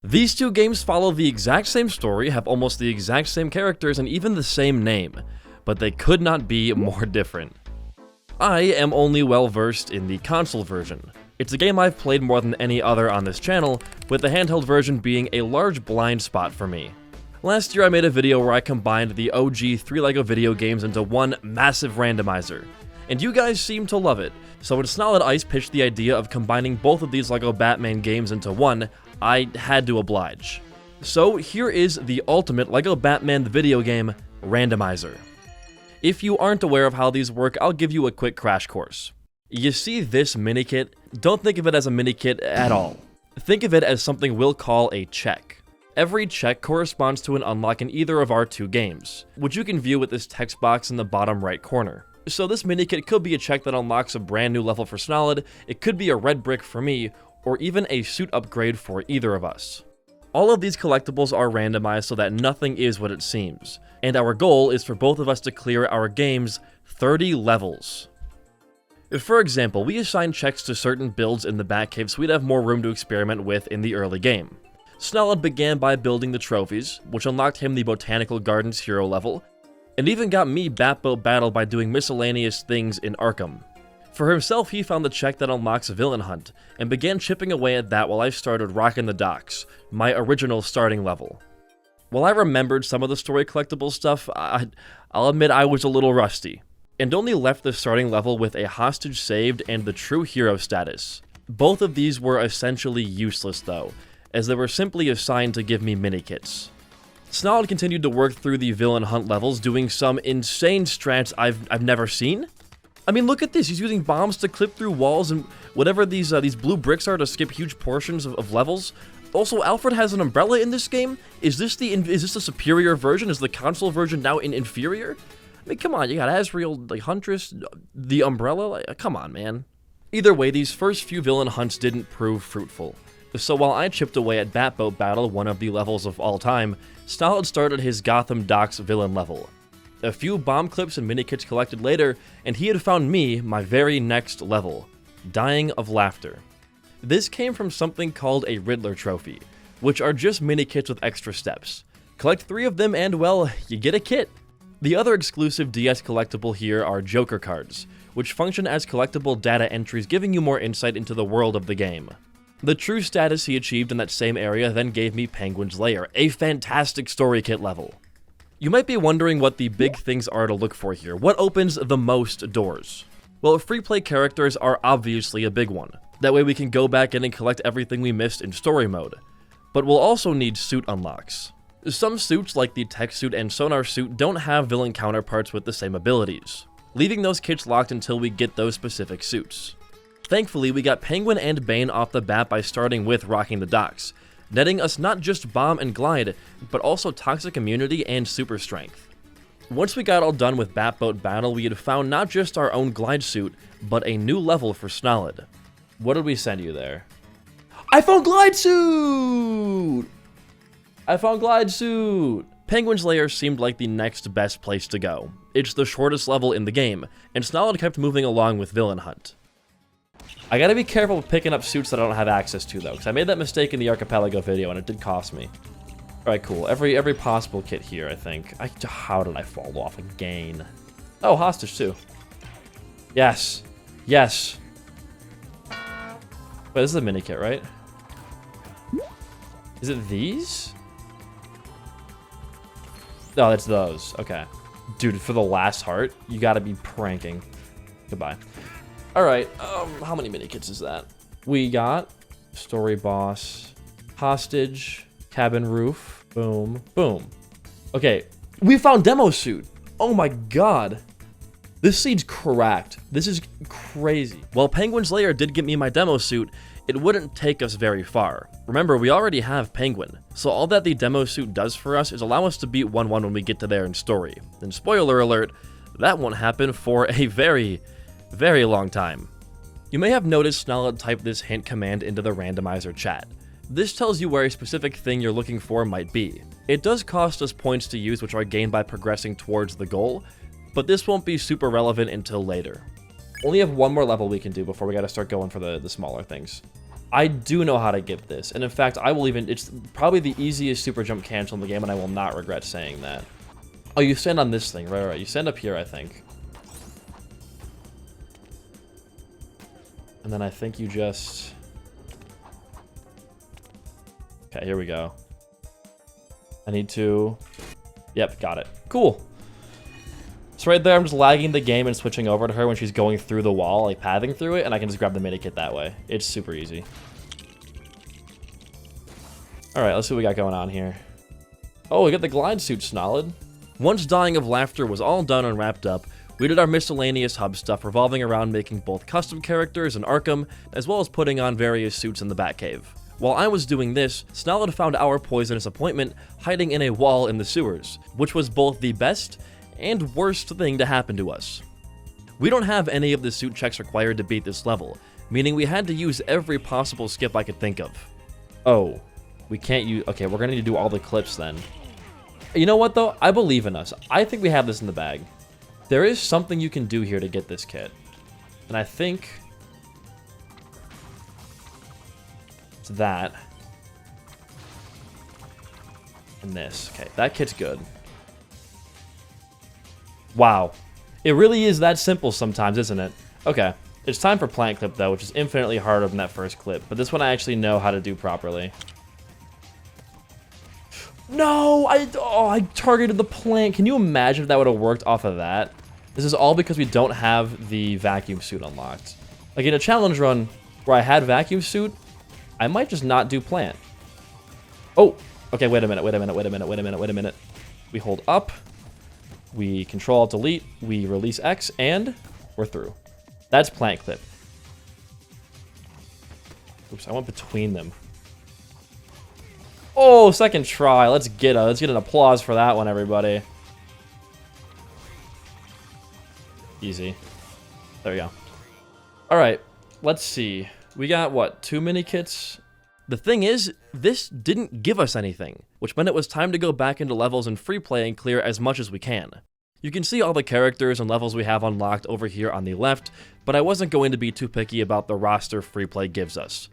These two games follow the exact same story, have almost the exact same characters, and even the same name, but they could not be more different. I am only well versed in the console version. It's a game I've played more than any other on this channel, with the handheld version being a large blind spot for me. Last year I made a video where I combined the OG 3 LEGO video games into one massive randomizer, and you guys seem to love it, so when Snolid Ice pitched the idea of combining both of these LEGO Batman games into one, I had to oblige. So here is the ultimate LEGO Batman The Videogame Randomizer. If you aren't aware of how these work, I'll give you a quick crash course. You see this mini kit? Don't think of it as a mini kit at all. Think of it as something we'll call a check. Every check corresponds to an unlock in either of our two games, which you can view with this text box in the bottom right corner. So this mini kit could be a check that unlocks a brand new level for Snolid, it could be a red brick for me, or even a suit upgrade for either of us. All of these collectibles are randomized so that nothing is what it seems, and our goal is for both of us to clear our game's 30 levels. If, for example, we assign checks to certain builds in the Batcave so we'd have more room to experiment with in the early game. Snolid began by building the trophies, which unlocked him the Botanical Gardens hero level, and even got me Batboat Battle by doing miscellaneous things in Arkham. For himself, he found the check that unlocks Villain Hunt, and began chipping away at that while I started rocking the docks, my original starting level. While I remembered some of the story collectible stuff, I'll admit I was a little rusty, and only left the starting level with a hostage saved and the true hero status. Both of these were essentially useless though, as they were simply assigned to give me mini-kits. Snolid continued to work through the Villain Hunt levels, doing some insane strats I've never seen. I mean, look at this. He's using bombs to clip through walls and whatever these blue bricks are to skip huge portions of levels. Also, Alfred has an umbrella in this game. Is this the superior version? Is the console version now inferior? I mean, come on. You got Azrael, like Huntress, the umbrella. Like, come on, man. Either way, these first few villain hunts didn't prove fruitful. So while I chipped away at Batboat Battle, one of the levels of all time, Snolid started his Gotham Docks villain level. A few bomb clips and mini-kits collected later, and he had found me my very next level, Dying of Laughter. This came from something called a Riddler trophy, which are just mini-kits with extra steps. Collect 3 of them and, well, you get a kit. The other exclusive DS collectible here are Joker cards, which function as collectible data entries giving you more insight into the world of the game. The true status he achieved in that same area then gave me Penguin's Lair, a fantastic story kit level. You might be wondering what the big things are to look for here. What opens the most doors? Well, free play characters are obviously a big one. That way we can go back in and collect everything we missed in story mode. But we'll also need suit unlocks. Some suits, like the tech suit and sonar suit, don't have villain counterparts with the same abilities, leaving those kits locked until we get those specific suits. Thankfully, we got Penguin and Bane off the bat by starting with Rocking the Docks, netting us not just Bomb and Glide, but also Toxic Immunity and Super Strength. Once we got all done with Batboat Battle, we had found not just our own Glide suit, but a new level for Snolid. What did we send you there? I found Glide suit! I found Glide suit! Penguin's Lair seemed like the next best place to go. It's the shortest level in the game, and Snolid kept moving along with Villain Hunt. I gotta be careful with picking up suits that I don't have access to, though, because I made that mistake in the Archipelago video, and it did cost me. Alright, cool. Every possible kit here, I think. How did I fall off again? Oh, hostage, too. Yes. Yes. Wait, this is a mini kit, right? Is it these? No, it's those. Okay. Dude, for the last heart, you gotta be pranking. Goodbye. Alright, how many mini-kits is that? We got Story Boss, Hostage, Cabin Roof, boom, boom. Okay, we found Demo Suit! Oh my god! This seed's cracked. This is crazy. While Penguin's Lair did get me my Demo Suit, it wouldn't take us very far. Remember, we already have Penguin, so all that the Demo Suit does for us is allow us to beat 1-1 when we get to there in story. And spoiler alert, that won't happen for a very long time. You may have noticed Snolid typed this hint command into the randomizer chat. This tells you where a specific thing you're looking for might be. It does cost us points to use, which are gained by progressing towards the goal, but this won't be super relevant until later. Only have one more level we can do before we gotta start going for the smaller things. I do know how to get this. And in fact, I will even... It's probably the easiest super jump cancel in the game, and I will not regret saying that. Oh, you stand on this thing. Right. You stand up here, I think. And then I think you just... Okay, here we go. I need to... Yep, got it. Cool. So right there, I'm just lagging the game and switching over to her when she's going through the wall, like pathing through it, and I can just grab the mini kit that way. It's super easy. Alright, let's see what we got going on here. Oh, we got the glide suit, Snolid. Once Dying of Laughter was all done and wrapped up, we did our miscellaneous hub stuff revolving around making both custom characters in Arkham, as well as putting on various suits in the Batcave. While I was doing this, Snolid found our poisonous appointment hiding in a wall in the sewers, which was both the best and worst thing to happen to us. We don't have any of the suit checks required to beat this level, meaning we had to use every possible skip I could think of. Oh, we can't use... Okay, we're gonna need to do all the clips then. You know what though? I believe in us. I think we have this in the bag. There is something you can do here to get this kit. And I think... it's that. And this. Okay, that kit's good. Wow. It really is that simple sometimes, isn't it? Okay. It's time for plant clip, though, which is infinitely harder than that first clip. But this one I actually know how to do properly. No! I targeted the plant. Can you imagine if that would have worked off of that? This is all because we don't have the vacuum suit unlocked. Like, in a challenge run where I had vacuum suit, I might just not do plant. Oh! Okay, wait a minute. We hold up. We Control-Alt-Delete, we release X, and we're through. That's plant clip. Oops, I went between them. Oh, second try. Let's get an applause for that one, everybody. Easy. There we go. Alright, let's see. We got, what, 2 mini kits? The thing is, this didn't give us anything, which meant it was time to go back into levels in free play and clear as much as we can. You can see all the characters and levels we have unlocked over here on the left, but I wasn't going to be too picky about the roster free play gives us.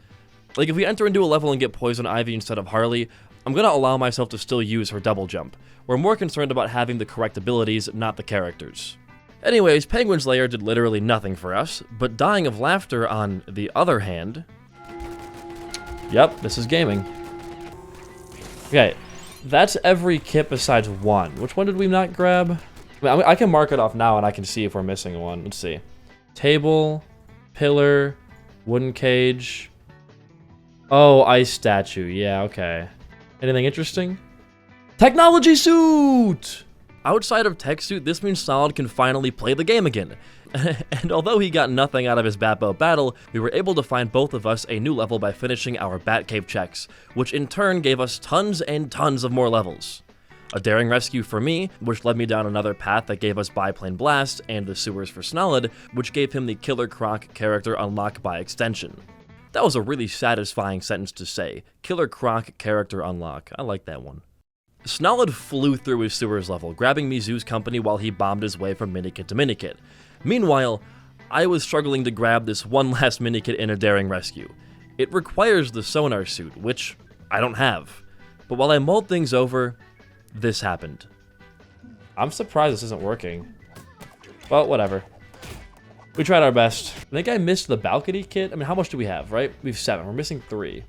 Like, if we enter into a level and get Poison Ivy instead of Harley, I'm gonna allow myself to still use her double jump. We're more concerned about having the correct abilities, not the characters. Anyways, Penguin's Lair did literally nothing for us, but Dying of Laughter, on the other hand... Yep, this is gaming. Okay, that's every kit besides one. Which one did we not grab? I can mark it off now and I can see if we're missing one. Let's see. Table, pillar, wooden cage. Oh, ice statue. Yeah, okay. Anything interesting? Technology suit! Outside of tech suit, this means Solid can finally play the game again. And although he got nothing out of his Batboat battle, we were able to find both of us a new level by finishing our Batcave checks, which in turn gave us tons and tons of more levels. A daring rescue for me, which led me down another path that gave us Biplane Blast, and the sewers for Snolid, which gave him the Killer Croc character unlock by extension. That was a really satisfying sentence to say. Killer Croc character unlock. I like that one. Snolid flew through his sewers level, grabbing Mizu's company while he bombed his way from minikit to minikit. Meanwhile, I was struggling to grab this one last minikit in a daring rescue. It requires the sonar suit, which I don't have. But while I mulled things over, this happened. I'm surprised this isn't working. Well, whatever. We tried our best. I think I missed the balcony kit. I mean, how much do we have, right? We have 7. We're missing 3.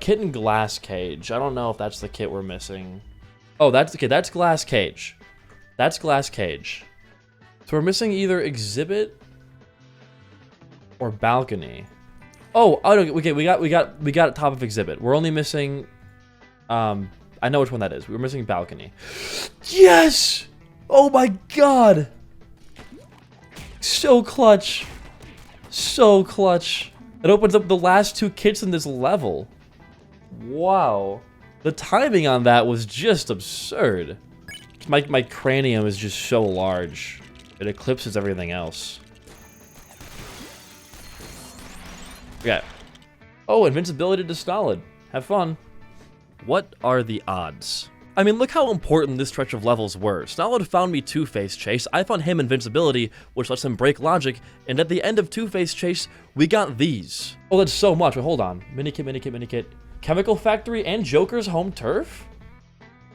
Kit and glass cage. I don't know if that's the kit we're missing. Oh, that's okay. That's glass cage. That's glass cage. So we're missing either exhibit or balcony. Oh, okay. We got top of exhibit. We're only missing. I know which one that is. We were missing balcony. Yes! Oh my god! So clutch. So clutch. It opens up the last 2 kits in this level. Wow. The timing on that was just absurd. My cranium is just so large. It eclipses everything else. Okay. Oh, invincibility to Snolid. Have fun. What are the odds? I mean, look how important this stretch of levels were. Snarled found me Two-Face Chase, I found him invincibility, which lets him break logic, and at the end of Two-Face Chase, we got these. Oh, that's so much. Wait, hold on. Minikit. Chemical Factory and Joker's Home Turf?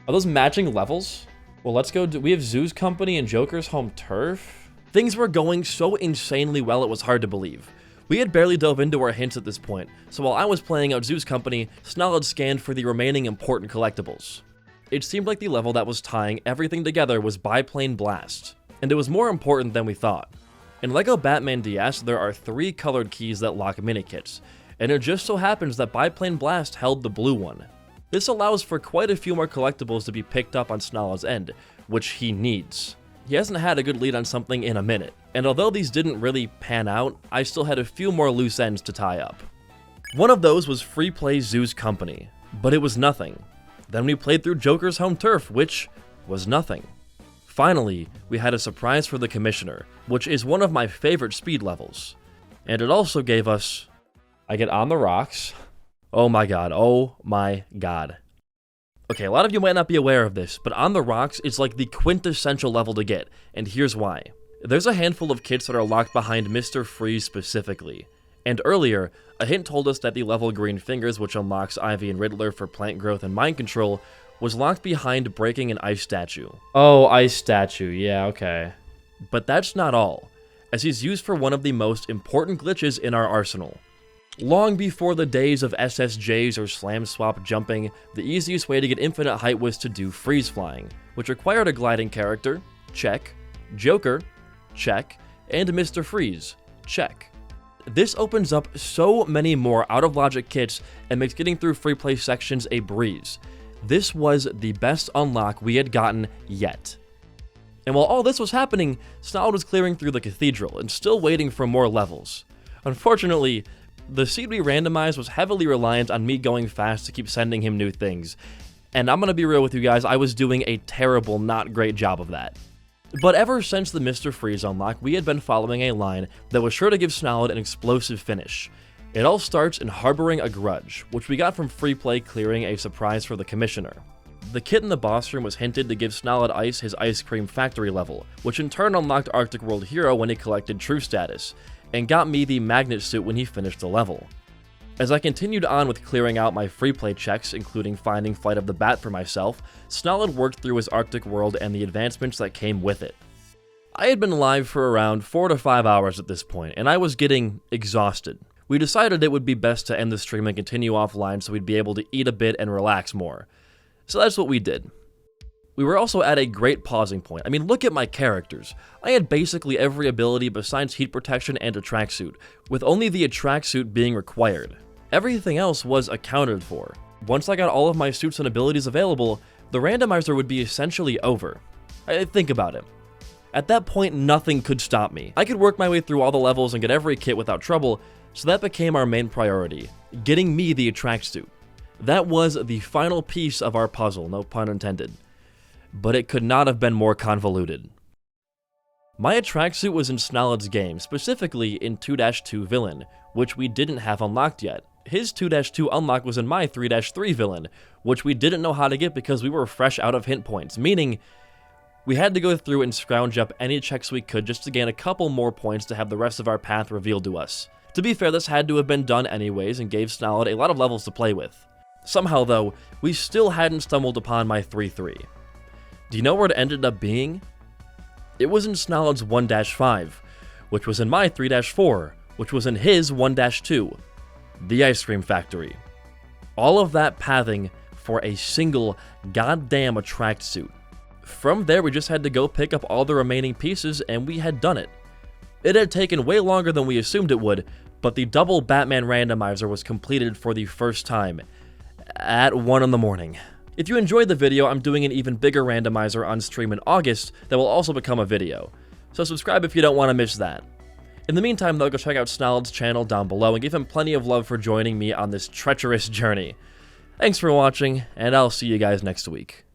Are those matching levels? Well, let's go. We have Zoo's Company and Joker's Home Turf. Things were going so insanely well, it was hard to believe. We had barely dove into our hints at this point, so while I was playing out Zoo's Company, Snarled scanned for the remaining important collectibles. It seemed like the level that was tying everything together was Biplane Blast, and it was more important than we thought. In LEGO Batman DS, there are 3 colored keys that lock minikits, and it just so happens that Biplane Blast held the blue one. This allows for quite a few more collectibles to be picked up on Snarled's end, which he needs. He hasn't had a good lead on something in a minute, and although these didn't really pan out, I still had a few more loose ends to tie up. One of those was Free Play Zoo's Company, but it was nothing. Then we played through Joker's Home Turf, which was nothing. Finally, we had a surprise for the Commissioner, which is one of my favorite speed levels. And it also gave us... I get on the rocks. Oh my god. Okay, a lot of you might not be aware of this, but On the Rocks is like the quintessential level to get, and here's why. There's a handful of kits that are locked behind Mr. Freeze specifically. And earlier, a hint told us that the level Green Fingers, which unlocks Ivy and Riddler for plant growth and mind control, was locked behind breaking an ice statue. Oh, ice statue, yeah, okay. But that's not all, as he's used for one of the most important glitches in our arsenal. Long before the days of SSJs or slam swap jumping, the easiest way to get infinite height was to do freeze flying, which required a gliding character, check, Joker, check, and Mr. Freeze, check. This opens up so many more out-of-logic kits and makes getting through free play sections a breeze. This was the best unlock we had gotten yet. And while all this was happening, Snarled was clearing through the cathedral and still waiting for more levels. Unfortunately, the seed we randomized was heavily reliant on me going fast to keep sending him new things. And I'm gonna be real with you guys, I was doing a terrible, not great job of that. But ever since the Mr. Freeze unlock, we had been following a line that was sure to give Snarled an explosive finish. It all starts in Harboring a Grudge, which we got from free play clearing a surprise for the Commissioner. The kit in the boss room was hinted to give Snarled Ice his Ice Cream Factory level, which in turn unlocked Arctic World Hero when he collected True Status, and got me the Magnet Suit when he finished the level. As I continued on with clearing out my free play checks, including finding Flight of the Bat for myself, Snarled worked through his Arctic World and the advancements that came with it. I had been live for around 4 to 5 hours at this point, and I was getting exhausted. We decided it would be best to end the stream and continue offline so we'd be able to eat a bit and relax more. So that's what we did. We were also at a great pausing point. I mean, look at my characters. I had basically every ability besides heat protection and a tracksuit, with only the tracksuit being required. Everything else was accounted for. Once I got all of my suits and abilities available, the randomizer would be essentially over. Think about it. At that point, nothing could stop me. I could work my way through all the levels and get every kit without trouble, so that became our main priority, getting me the tracksuit. That was the final piece of our puzzle, no pun intended. But it could not have been more convoluted. My tracksuit was in Snarled's game, specifically in 2-2 Villain, which we didn't have unlocked yet. His 2-2 unlock was in my 3-3 Villain, which we didn't know how to get because we were fresh out of hint points, meaning we had to go through and scrounge up any checks we could just to gain a couple more points to have the rest of our path revealed to us. To be fair, this had to have been done anyways and gave Snarled a lot of levels to play with. Somehow though, we still hadn't stumbled upon my 3-3. Do you know where it ended up being? It was in Snarled's 1-5, which was in my 3-4, which was in his 1-2, the Ice Cream Factory. All of that pathing for a single goddamn attract suit. From there, we just had to go pick up all the remaining pieces, and we had done it. It had taken way longer than we assumed it would, but the double Batman randomizer was completed for the first time, at 1 in the morning. If you enjoyed the video, I'm doing an even bigger randomizer on stream in August that will also become a video, so subscribe if you don't want to miss that. In the meantime though, go check out Snarled's channel down below and give him plenty of love for joining me on this treacherous journey. Thanks for watching, and I'll see you guys next week.